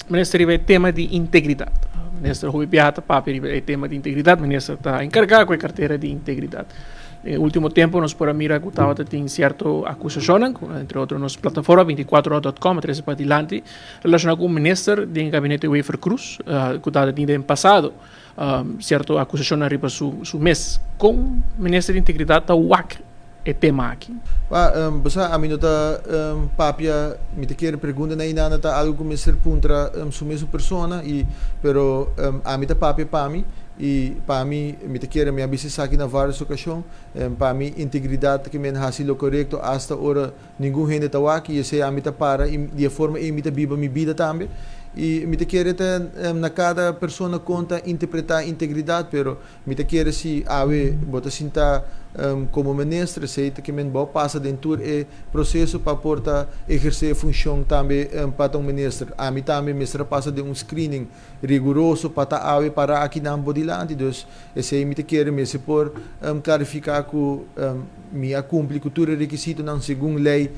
ministro rive tema di integrità. Ministro Rui Beata Papi rive tema di integrità, ministro está encargado com a carteira de integridade. No último tempo, nós por mira que estava tendo certo acusação, entre outros, nas plataforma 24horas.com, atrás para adiante, relacionado com o ministro do gabinete Wafer Cruz, que estava tendo em passado, certo acusação arriba su mês, com o ministro de integridade da UAC, é tema aqui. Basta a mim nota papia me te quer pergunta na ina nata algo como ser puntra su mesma persona e pero a mim ta papia para mim e para mim me te quer me abisar aqui na várias ocasiões para mim integridade que me hasilo correto hasta ora nenhum gente tá aqui e se a mim ta para e de forma e me ta biba mi vida também e me te quer na cada persona conta interpretar integridade pero me te quer se ave bota sinta como ministro sei que men bo passa dentro e processo para porta exercer função também para um ministro a mim também ministro passa de screening rigoroso para ave para aqui na bodilante dus esse me te quer me se por clarificar que me cumpre com todo requisito na segundo lei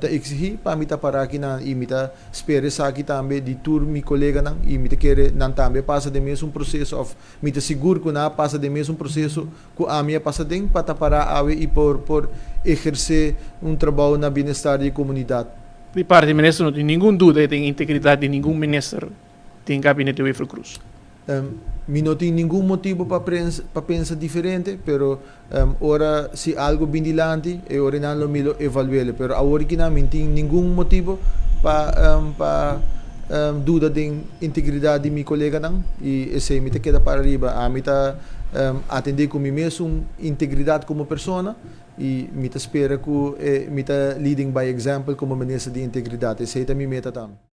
tá exigir para mim tá para aqui na e me tá espera aqui também de tur mi colega não e me te quer não também passa de mesmo processo of me te seguro que não passa de mesmo processo que a minha passa de para ave e por exercer trabalho na bem-estar da comunidade. De parte do ministro não tem nenhuma dúvida da integridade de nenhum ministro do gabinete Wafer Cruz. Mi não tem nenhum motivo para pensar diferente, pero ora se algo bem dilante e ora não lo milo evaluar, pero agora que não tem nenhum motivo para dúvida da integridade de meu colega não e esse me te queda para arriba a mim tá atender com mim mesmo integridade como pessoa e me te espera que me te leading by example como ministro de integridade esse é a minha meta também.